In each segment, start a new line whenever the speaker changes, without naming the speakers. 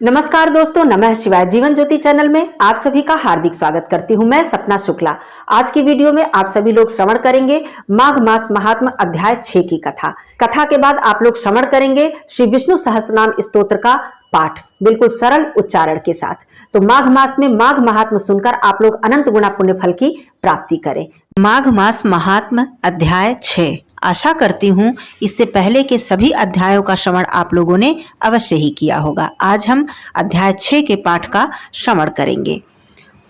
नमस्कार दोस्तों, नमः शिवाय। जीवन ज्योति चैनल में आप सभी का हार्दिक स्वागत करती हूं। मैं सपना शुक्ला। आज की वीडियो में आप सभी लोग श्रवण करेंगे माघ मास महात्म अध्याय 6 की कथा। कथा के बाद आप लोग श्रवण करेंगे श्री विष्णु सहस्त्रनाम स्तोत्र का पाठ, बिल्कुल सरल उच्चारण के साथ। तो माघ मास में माघ महात्म सुनकर आप लोग अनंत गुना पुण्य फल की प्राप्ति करें। माघ मास महात्म अध्याय 6। आशा करती हूँ इससे पहले के सभी अध्यायों का श्रवण आप लोगों ने अवश्य ही किया होगा। आज हम अध्याय 6 के पाठ का श्रवण करेंगे।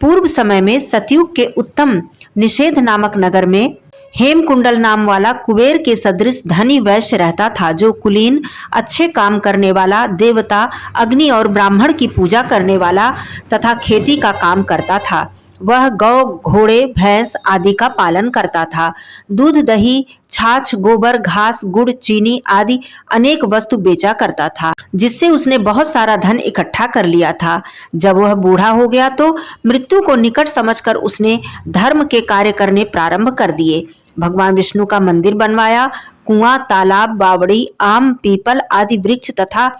पूर्व समय में सतयुग के उत्तम निषेध नामक नगर में हेमकुंडल नाम वाला कुबेर के सदृश धनी वैश्य रहता था, जो कुलीन, अच्छे काम करने वाला, देवता, अग्नि और ब्राह्मण की पूजा करने वाला तथा खेती का काम करता था। वह गौ, घोड़े, भैंस आदि का पालन करता था। दूध, दही, छाछ, गोबर, घास, गुड़, चीनी आदि अनेक वस्तु बेचा करता था, जिससे उसने बहुत सारा धन इकट्ठा कर लिया था। जब वह बूढ़ा हो गया तो मृत्यु को निकट समझकर उसने धर्म के कार्य करने प्रारंभ कर दिए। भगवान विष्णु का मंदिर बनवाया, कुआं, तालाब, बावड़ी, आम, पीपल आदि वृक्ष तथा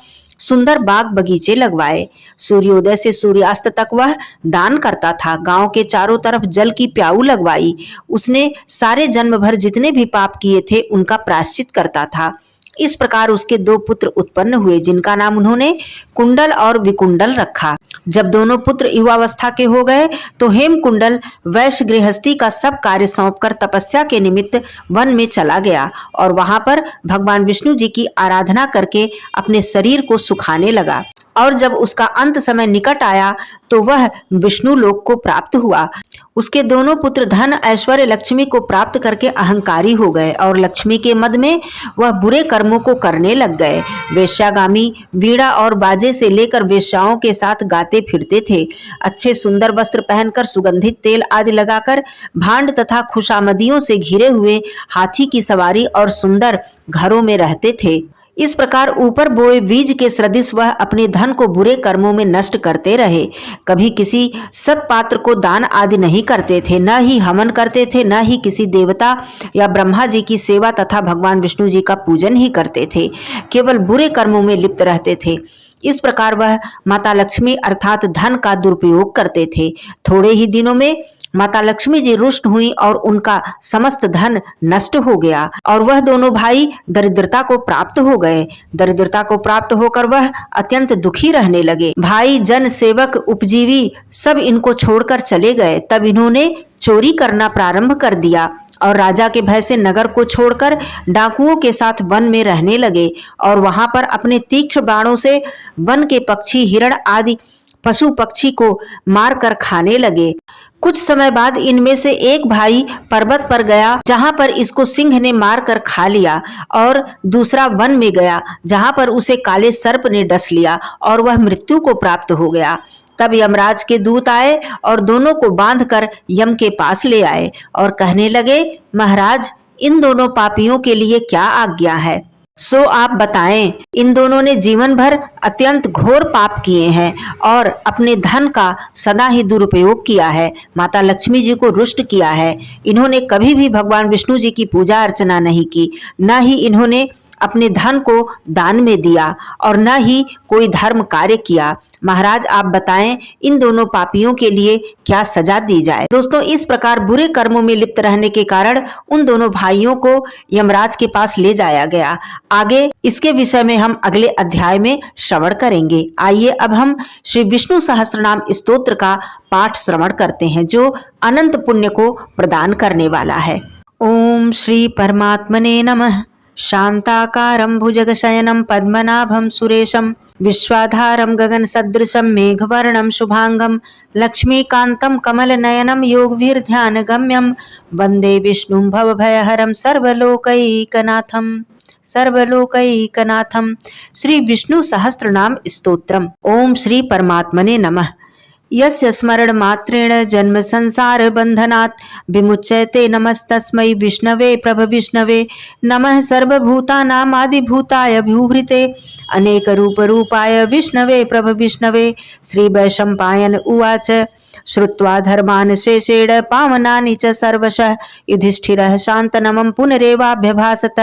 सुंदर बाग बगीचे लगवाए। सूर्योदय से सूर्यास्त तक वह दान करता था। गांव के चारों तरफ जल की प्याऊ लगवाई। उसने सारे जन्म भर जितने भी पाप किए थे उनका प्रायश्चित करता था। इस प्रकार उसके 2 पुत्र उत्पन्न हुए, जिनका नाम उन्होंने कुंडल और विकुंडल रखा। जब दोनों पुत्र युवावस्था के हो गए तो हेमकुंडल वैश्य गृहस्थी का सब कार्य सौंपकर तपस्या के निमित्त वन में चला गया और वहां पर भगवान विष्णु जी की आराधना करके अपने शरीर को सुखाने लगा। और जब उसका अंत समय निकट आया तो वह विष्णु लोक को प्राप्त हुआ। उसके दोनों पुत्र धन, ऐश्वर्य, लक्ष्मी को प्राप्त करके अहंकारी हो गए और लक्ष्मी के मद में वह बुरे कर्मों को करने लग गए। वेश्यागामी वीणा और बाजे से लेकर वेश्याओं के साथ गाते फिरते थे। अच्छे सुंदर वस्त्र पहनकर, सुगंधित तेल आदि लगाकर, भांड तथा खुशामदियों से घिरे हुए हाथी की सवारी और सुंदर घरों में रहते थे। इस प्रकार ऊपर बोए बीज के सदृश वह अपने धन को बुरे कर्मों में नष्ट करते रहे। कभी किसी सत्पात्र को दान आदि नहीं करते थे, न ही हवन करते थे, न ही किसी देवता या ब्रह्मा जी की सेवा तथा भगवान विष्णु जी का पूजन ही करते थे। केवल बुरे कर्मों में लिप्त रहते थे। इस प्रकार वह माता लक्ष्मी अर्थात धन का दुरुपयोग करते थे। थोड़े ही दिनों में माता लक्ष्मी जी रुष्ट हुई और उनका समस्त धन नष्ट हो गया और वह दोनों भाई दरिद्रता को प्राप्त हो गए। दरिद्रता को प्राप्त होकर वह अत्यंत दुखी रहने लगे। भाई, जन, सेवक, उपजीवी सब इनको छोड़कर चले गए। तब इन्होंने चोरी करना प्रारंभ कर दिया और राजा के भय से नगर को छोड़कर डाकुओं के साथ वन में रहने लगे और वहां पर अपने तीक्ष्ण बाणों से वन के पक्षी, हिरण आदि पशु पक्षी को मार कर खाने लगे। कुछ समय बाद इनमें से एक भाई पर्वत पर गया, जहां पर इसको सिंह ने मार कर खा लिया, और दूसरा वन में गया, जहां पर उसे काले सर्प ने डस लिया और वह मृत्यु को प्राप्त हो गया। तब यमराज के दूत आए और दोनों को बांधकर यम के पास ले आए और कहने लगे, महाराज, इन दोनों पापियों के लिए क्या आज्ञा है, सो आप बताएं। इन दोनों ने जीवन भर अत्यंत घोर पाप किए हैं और अपने धन का सदा ही दुरुपयोग किया है। माता लक्ष्मी जी को रुष्ट किया है। इन्होंने कभी भी भगवान विष्णु जी की पूजा अर्चना नहीं की, न ही इन्होंने अपने धन को दान में दिया और न ही कोई धर्म कार्य किया। महाराज, आप बताएं, इन दोनों पापियों के लिए क्या सजा दी जाए। दोस्तों, इस प्रकार बुरे कर्मों में लिप्त रहने के कारण उन दोनों भाइयों को यमराज के पास ले जाया गया। आगे इसके विषय में हम अगले अध्याय में श्रवण करेंगे। आइए अब हम श्री विष्णु सहस्त्रनाम स्तोत्र का पाठ श्रवण करते हैं, जो अनंत पुण्य को प्रदान करने वाला है। ओम श्री परमात्मने नमः। शांताकारं भुजगशयनं पद्मनाभं सुरेशं विश्वाधारं गगनसदृशं मेघवर्णं शुभांगं लक्ष्मीकान्तं कमलनयनं योगभिर्ध्यानगम्यं वन्दे विष्णुं भवभयहरं सर्वलोकैकनाथं। श्री विष्णु सहस्त्रनाम स्तोत्रम। ओम श्री परमात्मने नमः। यस्य स्मरण मात्रेण जन्म संसार बंधनात् विमुच्यते, नमस्तस्मै विष्णवे प्रभ विष्णवे। नमः सर्वभूतानां आदिभूताय भूभृते अनेक रूप रूपाय विष्णवे प्रभ विष्णवे। श्री वैशंपायन उवाच, श्रुत्वा धर्मान् शेषेण पावनानि च सर्वशः युधिष्ठिरः शान्तनमं पुनरेवाभ्यभासत।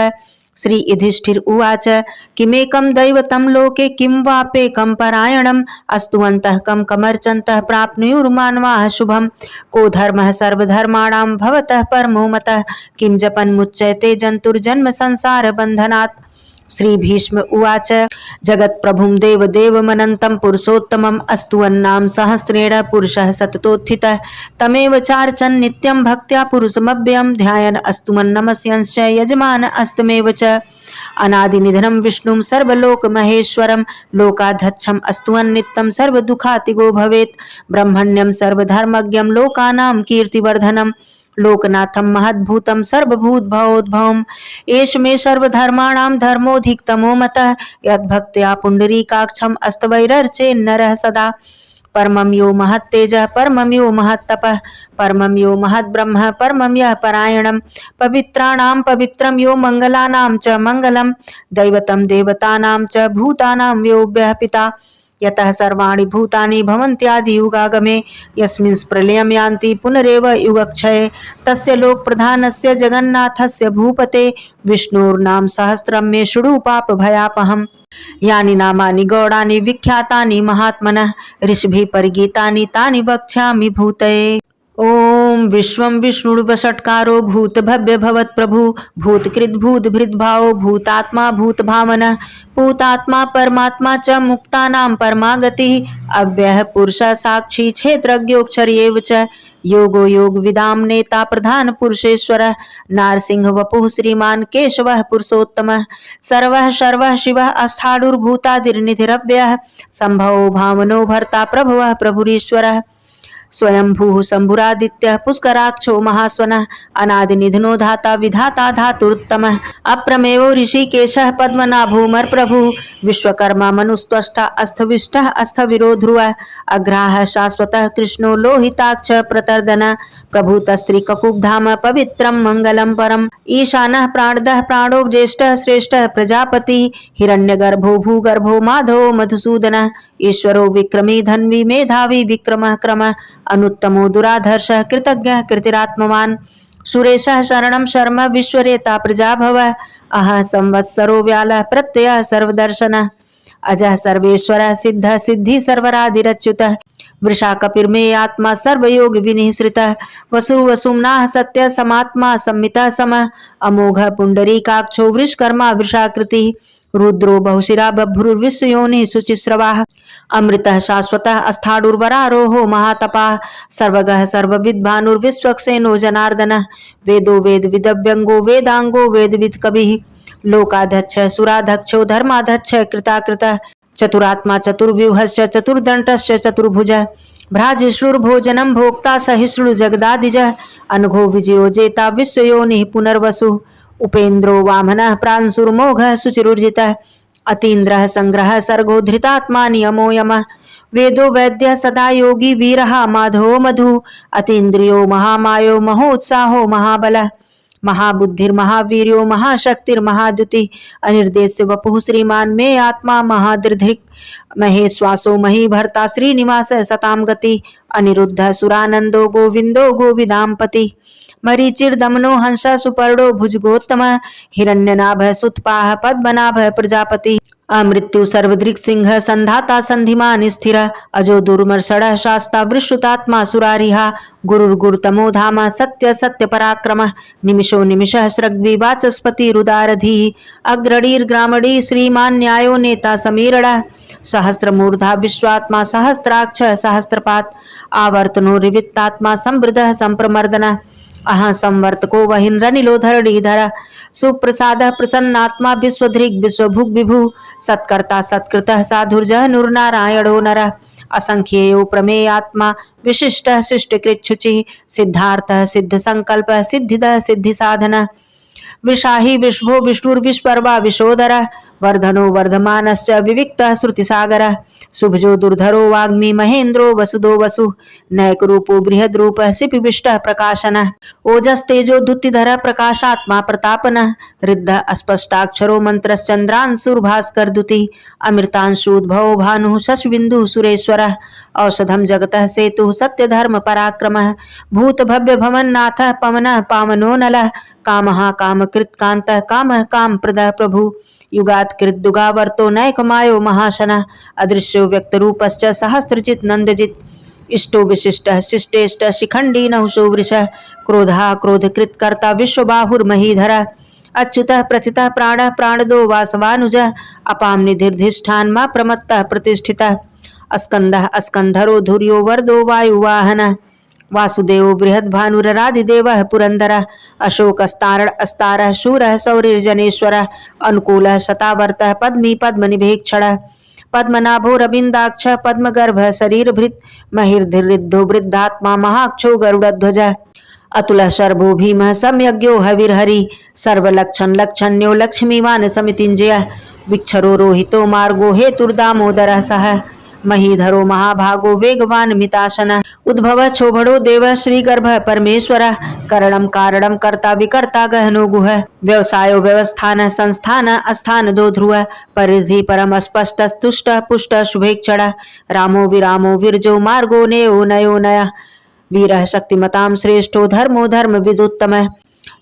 श्री युधिष्ठिर उवाच किमेकं दैवतं लोके किं वाप्येकं परायणम् अस्तु अन्तः कं कमर्चन्तः प्राप्नुयुर्मानवाः शुभम् को धर्मः सर्वधर्माणां भवतः परमो मतः किं जपन्मुच्यते जन्तुर्जन्म संसार बन्धनात्। श्री भीष्म उवाच जगत्प्रभुं देवदेवमनन्तं पुरुषोत्तमम् अस्तु अन्नां सहस्रेण पुरुषः सततोत्थितः तमेव चार्चन् नित्यं भक्त्या पुरुषमव्ययं ध्यायन् अस्तु मन्नमस्यंश्च यजमान अस्तमेव च अनादिनिधनं विष्णुं सर्वलोकमहेश्वरं लोकाध्यक्षम् अस्तु अन्नित्यं सर्वदुःखातिगो भवेत् ब्रह्मण्यं सर्वधर्मज्ञं लोकानां कीर्तिवर्धनम् लोकनाथं महद्भूतं सर्वभूतभवोद्भवम् एष मे सर्वधर्माणां धर्मोऽधिकतमो मतः यद्भक्त्या पुण्डरीकाक्षम् अस्तवैरर्चे नरः सदा परमं यो महत्तेजः परमं यो महत्तपः परमं यो महद्ब्रह्म परमं यः परायणं पवित्राणां पवित्रं यो मङ्गलानां च मङ्गलं दैवतं देवतानां च भूतानां यो पिता यतः सर्वाणि भूतानि भवन्त्यादियुगागमे यस्मिन् प्रलयं यान्ति पुनरेव युगक्षये तस्य लोकप्रधानस्य जगन्नाथस्य भूपते विष्णोर्नाम सहस्रं मे शृणु पापभयापहम् यानि नामानि गौडानि विख्यातानि महात्मनः ऋषिभिः परिगीतानि तानि वक्ष्यामि भूतये। ओम विश्वं विष्णुर्वषट्कारो भूत भव्य भवत् प्रभु भूतकृत भूत भृद्भावो भूतात्मा भूतभावनः भूतात्मा परमात्मा च मुक्तानां परमागतिः अव्ययः पुरुषः साक्षी क्षेत्रज्ञोऽक्षरयेव च योगो योग विदाम नेता प्रधान पुरुषेश्वरः नारसिंह वपुः श्रीमान केशवः पुरुषोत्तमः सर्वः सर्वः शिवः अष्टादुर्भूतादिर्निधिरव्ययः संभवो भावनो भर्ता प्रभुवः प्रभुरीश्वरः स्वयंभूः शंभुरादित्यः पुष्कराक्षो महास्वनः अनादिनिधनो धाता विधाता धातुरुत्तमः अप्रमेयो ऋषिकेशः पद्मनाभोमर प्रभुः विश्वकर्मा मनुस्त्वष्टा अस्थविष्टः अस्थविरो ध्रुवः अग्राहः शाश्वतः कृष्णो लोहिताक्ष प्रतर्दन प्रभुतस्त्रीककुब्धाम पवित्रं मंगलम परम ईशानः प्राणदः प्राणो ज्येष्ठः श्रेष्ठः प्रजापतिः हिरण्यगर्भो भूगर्भो माधवो मधुसूदनः ईश्वरो विक्रमी धन्वी मेधावी विक्रमः क्रमः अनुत्तमो दुराधर्षः कृतज्ञः कृतिरात्मवान् सुरेशः शरणं शर्म विश्वरेता प्रजाभवः अहः संवत्सरो व्यालः प्रत्ययः सर्वदर्शनः अजः सर्वेश्वरः सिद्धः सिद्धि सर्वरादिरच्युतः वृषा कपिर्मे आत्मा सर्वयोग विनिःसृतः वसुवसुम्नाः सत्य समात्मा संमितः समः अमोघ पुंडरीकाक्षो वृषकर्मा वृषाकृतिः रुद्रो बहुशिरा बभ्रुर्विश्वयोनिः शुचिस्रवाः अमृतः शाश्वतः अस्थाडुर्वरारोहो महातपाः सर्वगः सर्वविद् भानुर्विश्वक्सेनो जनार्दनः वेदो वेद विदव्यंगो वेदांगो वेदविद कविः लोकाध्यक्ष सुराध्यक्षो धर्माध्यक्ष कृताकृतः चतुरात्मा चतुर्व्यूहश्च चतुर्दंटश्च चतुर्भुजः भ्राजिश्रुर्भोजनं भोक्ता सहिष्णु जगदादिजः अनघो विजयो जेता विश्वयोनिः पुनर्वसुः उपेन्द्रो वामनः प्रांशुर्मोघः शुचिरुर्जितः अतीन्द्रः संग्रह सर्गो धृतात्मा नियमो यमः वेदो वैद्यः सदा योगी वीरः माधवो मधु अतीन्द्रियो महामायो महोत्साहो महाबलः महाबुद्धिर्महावीर्यो महाशक्तिर्महाद्युति अनिर्देश्य वपुः श्रीमान मे आत्मा महादृधिक महेश्वासो मही भर्ता श्रीनिवास सताम गति अनिरुद्ध सुरानंदो गोविंदो गोविदाम्पति मरीचिर्दमनो हंस सुपर्णो भुजगोत्तम हिरण्यनाभ सुतपाह पद्मनाभ प्रजापति अमृत्यु सर्वदृक् सिंह संधाता संधिमान स्थिर अजो दुर्मर्षण शास्ता वृषुतात्मा सुरारिहा गुरुर्गुरुतमो धाम सत्य सत्य पराक्रम निमिषो निमिषः सृग्वी वाचस्पति रुदारधी अग्रणीर्ग्रामणी श्रीमान न्यायो नेता समीरण सहस्रमूर्धा विश्वात्मा सहस्राक्ष सहस्रपात आवर्तनो रिवित्तात्मा समृद्धः संप्रमर्दन अह संवर्तको वहिन्रनिलो धरणीधर सुप्रसाद प्रसन्नात्मा विश्वधृक् विश्वभुक् विभु सत्कर्ता सत्कृतः साधुर्जः नुर्नारायणो नरः असंख्येयो प्रमेयात्मा विशिष्टः शिष्टकृच्छुचिः सिद्धार्थः सिद्ध संकल्पः सिद्धिदः सिद्धि साधनः विशाही विश्वो विष्णुर्विश्वर्वा विशोदरः वर्धनो वर्धमानश्च विविक्तः श्रुतिसागरः शुभजो दुर्धरो वाग्मी महेन्द्रो वसुदो वसुः नैकरूपो बृहद्रूपः सिपिविष्टः प्रकाशनः ओजस्तेजो द्युतिधरः प्रकाशात्मा प्रतापनः रिद्धः अस्पष्टाक्षरो मंत्रश्चंद्रांशुर्भास्कर द्युतिः अमृतांशुद्भवो भानुः शशबिन्दुः सुरेश्वरः औषधम जगतः सेतु सत्य धर्म पराक्रमः भूत भव्य भवन्नाथः पवनः पावनो नलः कामः कामकृत कान्तः कामः काम प्रदः प्रभु युगात् कृत दुगावर्तो नैक मायो महाशनः अदृश्यो व्यक्त रूपश्च सहस्रजित नंदजित इष्टो विशिष्ट शिष्टेष्ट शिखंडी नहुषो वृषः क्रोधा क्रोधकृत कर्ता विश्वबाहुर्महीधर अच्युतः प्रथितः प्राणः प्राणदो वासवानुजः अपां निधिर्धिष्ठान मा प्रमत्तः प्रतिष्ठितः अस्कंदः अस्कंधरो धुर्यो वर्दो वायुवाहनः वासुदेव बृहद्भानुररादिदेवः पुरंदरः अशोकस्तारण अस्तारः शूरः सौरिर्जनेश्वरः अनुकूलः शतावर्तः पद्मी पद्मनिभेक्षणः पद्मनाभो रविन्दाक्षः पद्मगर्भः शरीरभृत् महिर्धिरिद्धो वृद्धात्मा महाक्षो गरुडध्वजः अतुलः शर्भो भीमः सम्यज्ञो हविर्हरि सर्वलक्षण लक्षण्यो लक्ष्मीवान् समितिञ्जयः विक्षरो रोहितो मार्गो हेतुर्दामोदरः सह महीधरो महाभागो वेगवान मिताशनः उद्भव क्षोभणो देवः श्रीगर्भः परमेश्वरः करणं कारणं कर्ता विकर्ता गहनो गुहः व्यवसायो व्यवस्थानः संस्थानः अस्थानदो ध्रुवः परिधि परम स्पष्टस्तुष्टः पुष्टः शुभेक्षणः रामो विरामो विरजो मार्गो नेयो नयो नयः वीरः शक्तिमतां श्रेष्ठो धर्मो धर्म विदुत्तमः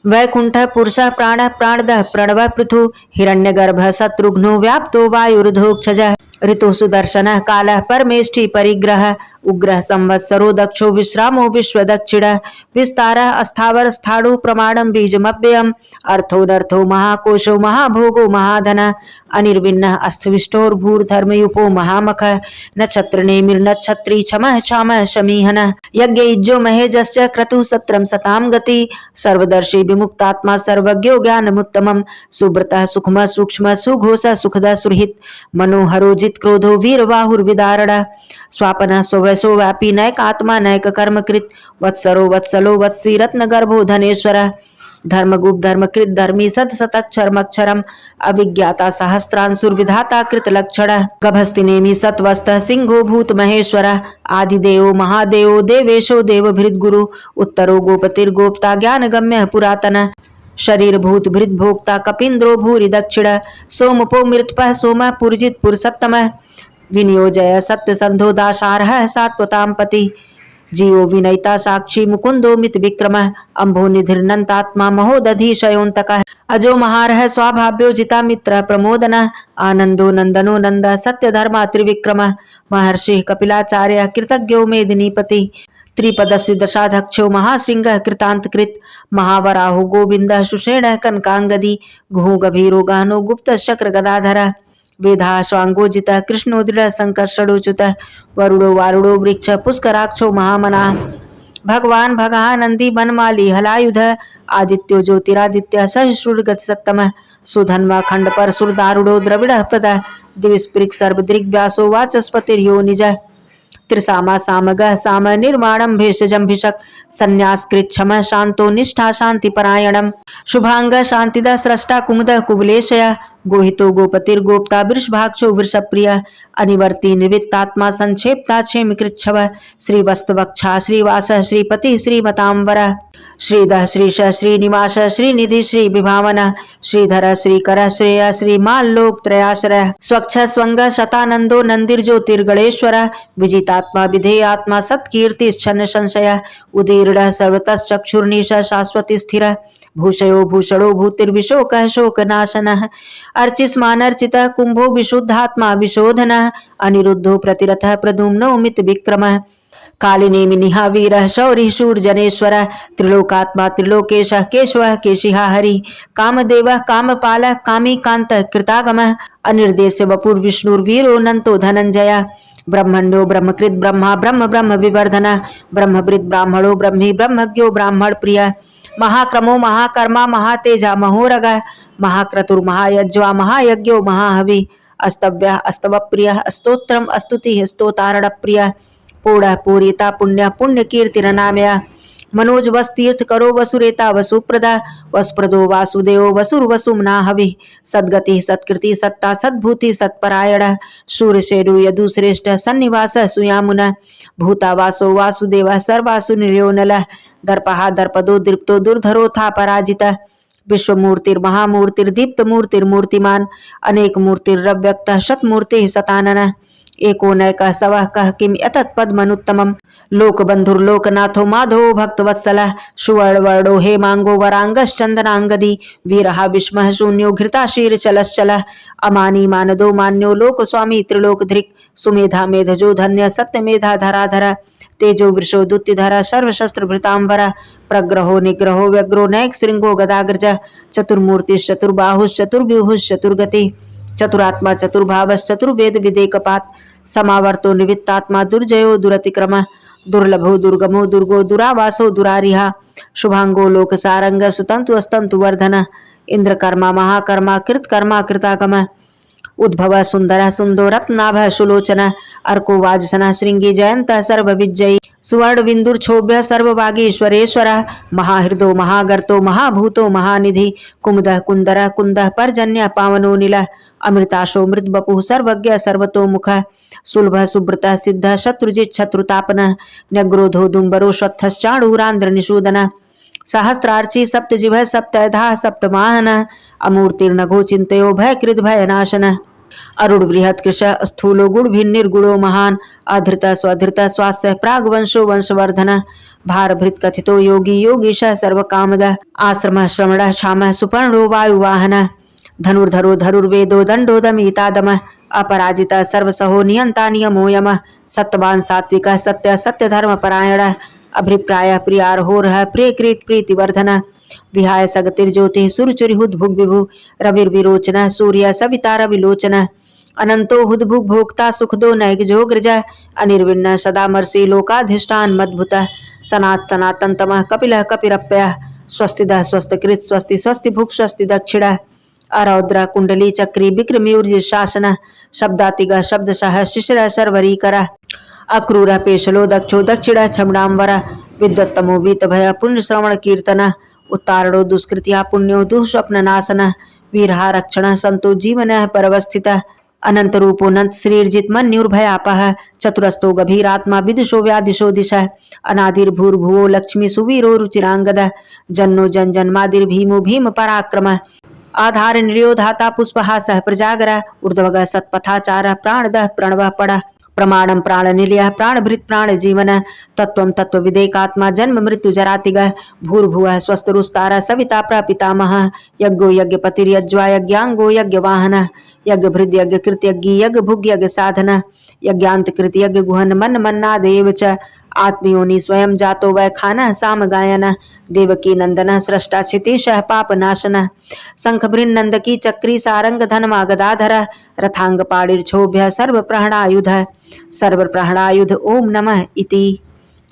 वैकुंठः पुरुषः प्राणः प्राणदः प्रणवः पृथु हिरण्यगर्भः शत्रुघ्नो व्याप्तो वायुर्धोक्षजः ऋतु सुदर्शनः कालः परमेष्ठि परिग्रहः उग्रः संवत्सरो दक्षो विश्रामो विश्वदक्षिणः विस्तारः अस्थावर स्थाणु प्रमाणं बीजमव्ययम् अर्थोनर्थो महाकोशो महाभोगो महाधनः अनिर्विन्नः अस्थविष्टोर्भूर्धर्मयुपो महामखः नक्षत्रनेमिर्नक्षत्री क्षमः क्षामः शमीहनः यज्ञयुज्यो महेजश्च क्रतुः सत्रं सतां गति सर्वदर्शी विमुक्तात्मा सर्वज्ञो ज्ञानमुत्तमम् सुब्रतः सुखमः सूक्ष्मः सुघोषः सुखदः सुरहित मनोहरो जित क्रोधो वीरबाहुर्विदारणः स्वापनः स्ववसो व्यापी नैक आत्मा नैक कर्मकृत वत्सरो वत्सलो वत्सी रत्नगर्भो धनेश्वरः धर्मगुप्त धर्मकृत धर्मी सतसतक्षरमक्षरम अविज्ञाता सहस्रांशुर्विधाता कृत लक्षणः गभस्तिनेमि सत्वस्तः सिंहो भूत महेश्वरः आदिदेवो महादेवो देवेशो देवभृद्गुरु उत्तरो गोपतिर्गोप्ता ज्ञानगम्यः पुरातनः शरीर भूत भृत भोक्ता कपिंद्रो भूरि दक्षिण सोमपो मृतपः सोमः पुरजित पुरुषोत्तमः विनियोजय सत्य संधो दाशारः सात्वतां पति जीवो विनयिता साक्षी मुकुंदो मित विक्रमः अम्भो निधिर्नन्तात्मा महोदधीशयोऽन्तकः अजो महारः स्वाभाव्यो जिता मित्र प्रमोदनः आनंदो नंदनो नंद सत्य धर्मा त्रिविक्रमः महर्षि कपिलाचार्य कृतज्ञो मेदिनीपति त्रिपदस्य दशाध्यक्षो महाशृंगः कृतांतकृत महावराहो गोविंदः सुषेणः कनकांगदी घुः गभीरो गहनो गुप्त शक्र गदाधरः वेधा स्वांगोजितः कृष्णो दृढ़ संकर्षणोच्युतः वरुणो वारुणो वृक्ष पुष्कराक्षो महामनाः भगवान भगानंदी बनमाली हलायुध आदित्यो ज्योतिरादित्य सहिष्णुर्गत सत्तमः सुधन्वा खंड पर सुरदारुणो द्रविड़ प्रदः दिविस्पृक् सर्वदृग्व्यासो वाचस्पतिर्यो निजः त्रिसामा सामगः साम निर्माणं भेषजं भिषक् संन्यासकृत क्षमः शांतो निष्ठा शांतिपरायणम् शुभांग शांतिदा स्रष्टा कुमुदः कुबलेशय गोहितो गोपतिर्गोप्ता वृषभाक्षो वृषप्रियः अनिवर्ती निवृत्तात्मा संक्षेप्ता क्षेमकृच्छवः श्रीवत्सवक्षा श्रीवासः श्रीपतिः श्रीमतांबरः श्रीधः श्रीशः श्रीनिवास श्रीनिधि श्री विभावनः श्रीधर श्रीकर श्रेय श्रीमाल्लोक त्रयाश्रय स्वच्छ स्वंग शतानंदो नंदिर्ज्योतिर्गणेश्वरः विजितात्मा विधेयात्मा सत्कीर्ति छन्न संशय उदीर्ण सर्वतश्चक्षुर्निश शाश्वती स्थिर भूषयो भूषणो भूतिर्विशोकः शोकनाशनः अर्चिस्मानर्चितः कुंभो विशुद्धात्मा विशोधनः अनिरुद्धो प्रतिरथः प्रद्युम्नो मित विक्रमः कालिनेमि निहावीरः शौरिः शूरजनेश्वरः त्रिलोकात्मा त्रिलोकेशः केशवः केशिहा हरि कामदेवः कामपालः कामीकान्तः कृतागमः अनिर्देश्य वपुर् विष्णुर्वीरो नन्तो धनञ्जयः ब्रह्मण्यो ब्रह्मकृत ब्रह्मा ब्रह्म ब्रह्म विवर्धनः ब्रह्मवृत ब्राह्मणो ब्रह्मी ब्रह्मज्ञो ब्राह्मण प्रियः महाक्रमो महाकर्मा महातेजा महोरगः महाक्रतुर्महायज्वा महायज्ञो महाहवि अस्तव्यः अस्तवप्रियः स्तोत्रम् स्तुतिः स्तोतारण प्रियः पूर्ण पूरिता पुण्य पुण्य कीर्तिरनामय मनोज वस्तीर्थ करो वसुरेता वसुप्रदा वसुप्रदो वासुदेव वसुर वसुमना हवि सद्गति सत्कृति सत्ता सद्भूति सत्परायण शूरशेरु यदुश्रेष्ठ सन्निवास सुयामुन भूतावासो वासुदेव सर्वासु निर्योनल दर्पहा दर्पदो दृप्तो दुर्धरो था पराजित विश्वमूर्तिर्महामूर्तिर्दीप्त मूर्तिर्मूर्तिमान अनेक मूर्तिरव्यक्त शतमूर्ति शतानन एको नय कह सवः कह किम एतत् पद्मनुत्तमम्। लोकबन्धुर्लोकनाथो माधवो भक्तवत्सलः सुवर्णवर्णो हेमांगो वरांगश्चन्दनांगदी वीरः विस्मः शून्यो घृताशीर्चलश्चलः अमानी मानदो मान्यो लोकस्वामी त्रिलोकधृक् सुमेधा मेधजो धन्य सत्यमेधा धराधर तेजो वृषो दुत्तिधर सर्वशस्त्रभृतांबर प्रग्रहो निग्रहो व्यग्रो नैक श्रृंगो गदाग्रज चतुर्मूर्तिश्चतुर्बाहुश्चतुर्व्यूहुश्चतुर्गति चतुरात्मा चतुर्भावश्चतुर्वेद विदेकपात समावर्तो निवित्तात्मा दुर्जयो दुरतिक्रम दुर्लभो दुर्गमो दुर्गो दुरावासो दुरारिहा शुभांगो लोकसारंग सुतंतु अस्तंतु वर्धन इंद्रकर्मा महाकर्मा कृतकर्मा कृतागम उद्भव सुंदर सुंदो रत्नाभ सुलोचन अर्को वाजसन श्रृंगी जयंत सर्वविजयी सुवर्ण विंदुर्क्षोभ्य सर्ववागीश्वरेश्वर महाहृदो महागर्तो महाभूतो महानिधि कुमुद कुंदर कुंद पर्जन्य पावनो नील अमृताशो मृद्बपु सर्वज्ञ सर्वतोमुख सुलभ सुब्रत सिद्ध शत्रुजित शत्रुतापन न्यग्रोधो दुंबरो श्वत्थश्चाणूरांध्र निषूदन सहस्रार्ची सप्तजिभ सप्तधा सप्तमाहन अमूर्तिर्नघो चिंतयो भयकृद भयनाशन अरुण बृहत् कृश स्थूलो गुण भिन्न निर्गुणो महान अधृत स्वधृत स्वास्य प्रागवंशो वंशवर्धन भारभृत कथितो योगी योगीश सर्वकामद आश्रम श्रमण क्षाम सुपर्णो वायुवाहन धनुर्धरो धनुर्वेदो दंडोदमीतादम अपराजित सर्वसहो नियंता नियमो यम सत्यवान सात्विक सत्य सत्य धर्म परायण अभिप्राय प्रियार्होरः प्रियकृत प्रीतिवर्धन विहाय सगतिर्ज्योति सुरचुरिहुद्भुग विभु रविर्विरोचन सूर्य सविता रविलोचन अनंतो हुद्भुग भोक्ता सुखदो नैगजोग्रज अनिर्विन्न सदामर्षि लोकाधिष्ठान मद्भुत सनात् सनातन तमः कपिलः कपिरप्यः स्वस्तिदः स्वस्तिकृत स्वस्ति स्वस्ति भुक् स्वस्ति दक्षिण अरौद्र कुंडली चक्री विक्रम्यूर्ज शासन शब्दातिग शब्दशः शिशिर शर्वरीकर अक्रूर पेशलो दक्षो दक्षिण छमडांबर विद्वत्तमो वीतभय पुण्य श्रवण कीर्तन उत्तारणो दुष्कृत्या पुण्यो दुःस्वप्न नाशन वीरहा रक्षण संतो जीवन परवस्थित अनंत रूपोनंत श्रीर्जित मन्युर्भयापः चतुरस्तो गभीरात्मा विदुषो व्यादिशो दिश अनादिर्भूर्भुवो लक्ष्मी सुवीरो रुचिरांगद जन्नो जन जन्मादिर्भीमो भीम पराक्रम आधार नियो धाता पुष्पहासः प्रजागर ऊर्ध्वग सत्पथाचार प्राणदः प्रणवः पड़ प्रमाणम प्राण निलय प्राणभृत प्राण जीवन तत्व तत्व विदेकात्मा जन्म मृत्यु जरातिग भूर्भुव स्वस्तरुस्तार सविता प्रपितामह यज्ञो यज्ञपतिर्यज्वा यज्ञांगो यज्ञवाहन यज्ञ भृद यज्ञ कृत यज्ञ यज्ञ भुग यज्ञ साधन यज्ञांत कृत यज्ञ गुहन मन मन्नादेव च आत्मयोनि स्वयं जातो वै खान साम गायन देवकी नंदन सृष्टा क्षितिश पाप नाशन शंख नंदकी चक्री सारंग धनमा गदाधर रथांग पाणिर्क्षोभ्य सर्व प्रहणायुध सर्व प्रहणायुध ओम नमः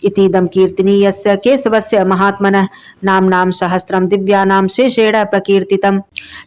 इतीदम कीर्तनीयस्य केशवस्य महात्मनः नाम सहस्रम दिव्यानां शेषेण प्रकीर्तितम्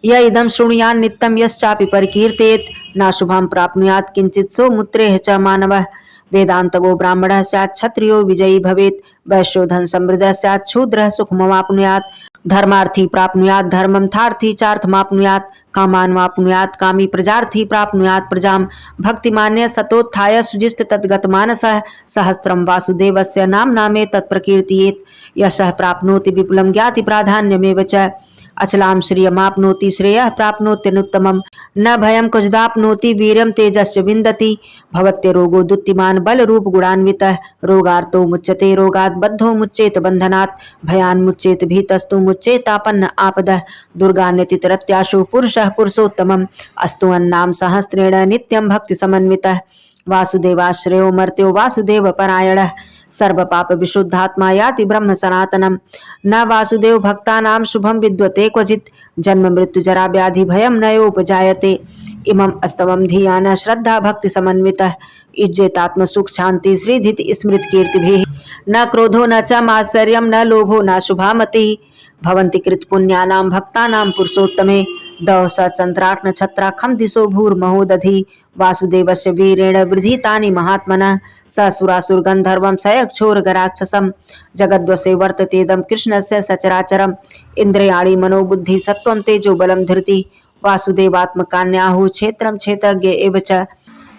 य इदं शृणुयान् नित्यं यश्चापि परिकीर्तेत् न शुभं प्राप्नुयात् किंचित् सो मुत्रेह च मानवः वेदांतगो ब्राह्मणः स्यात् क्षत्रियो विजयी भवेत् वैश्यो धन समृद्धः स्यात् शूद्रः सुखमवाप्नुयात् धर्मार्थी प्राप्नुयात् धर्मं थार्थी चार्थमाप्नुयात् कामान्वाप्नुयात् कामी प्रजार्थी प्राप्नुयात् प्रजां भक्तिमान्य सतोत्थाय सुजिष्ट तद्गत मानसः सहस्रं वासुदेवस्य नाम्नामे तत्प्रकीर्तयेत् यशः प्राप्नोति विपुलं ज्ञाति प्राधान्यमेव च अचलां श्रियमाप्नोति श्रेयः प्राप्नोत्यनुत्तमं न भयं कुजदाप्नोति वीर्यं तेजश्च विन्दति भवत्य रोगो दुत्तिमान् बलरूप गुणान्वितः रोगार्तो मुच्यते रोगात् बद्धो मुच्येत बन्धनात् भयान् मुच्येत भीतस्तु मुच्येतापन्न आपदः दुर्गान्यतितरत्याशु पुरुषः पुरुषोत्तमम् अस्तु अन्नाम सहस्रेण नित्यं भक्ति समन्वितः वासुदेवाश्रयो मर्त्यो वासुदेव परायणः सर्व पाप विशुद्धात्मा याति ब्रह्म सनातनम न वासुदेव भक्तानां शुभम विद्वते क्वचित् जन्म मृत्यु जरा व्याधि भयम नयोपजायते इमं अस्तवं धियान श्रद्धा भक्ति समन्वितः इज्जेतात्म सुख शांति श्रीधित स्मृत कीर्तिभिः न क्रोधो न च मात्सर्यं न लोभो न शुभामतिः भवन्ति कृत पुण्यानां भक्तानां पुरुषोत्तमे दौस संत्राक्न छत्राखम दिशो भूर्महोदधि वासुदेवस्य वीरेण वृधितानि महात्मनः स सुरासुर गंधर्वं सयक्षोरगराक्षसं जगद्वसे वर्ततेदं कृष्णस्य सचराचरम् इंद्रियाणि मनोबुद्धि सत्वं तेजो बलं धृति वासुदेवात्मकान्याहु क्षेत्रं क्षेत्रज्ञ एव च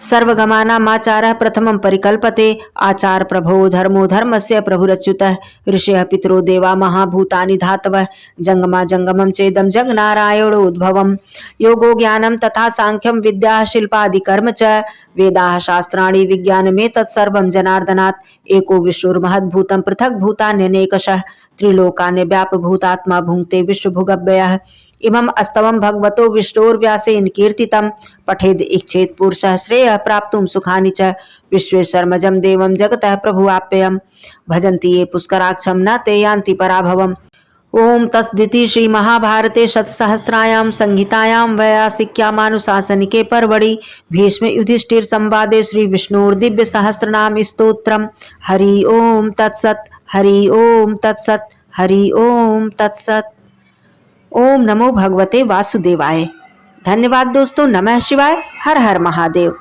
सर्वगमानामाचारः प्रथमं परिकल्पते आचार प्रभो धर्मो धर्मस्य प्रभुरच्युतः ऋषयः पितरो देवा महाभूतानि धातवः जंगमा जंगमं चेदं जगनारायणोद्भवम् योगो ज्ञानं तथा सांख्यं विद्या शिल्पादिकर्म च वेदाः शास्त्राणि विज्ञानमेतत् सर्वं जनार्दनात् एको विष्णुर्महद्भूतं पृथक् भूतान्यनेकशः त्रिलोकानि व्यापभूतात्मा भुङ्क्ते विश्वभुगव्ययः इमम् अस्तवं भगवतो विष्णोर्व्यासेन कीर्तितं पठेद इच्छेत् पुरुषः श्रेयः प्राप्तुं सुखानि च विश्वेश्वरमजं देवं जगतः प्रभुवाप्ययम् भजन्ति ये पुष्कराक्षं न ते यान्ति पराभवम्। ओम तत्सदिति श्री महाभारते शतसहस्रायां संहितायां वैयासिक्यामानुशासनिके पर्वणि भीष्म युधिष्ठिर संवादे श्री विष्णुर्दिव्य सहस्रनाम स्तोत्रम। हरि ओम तत्सत्, हरि ओम तत्सत्, हरि ओम तत्सत्। ओम नमो भगवते वासुदेवाय। धन्यवाद दोस्तों। नमः शिवाय। हर हर महादेव।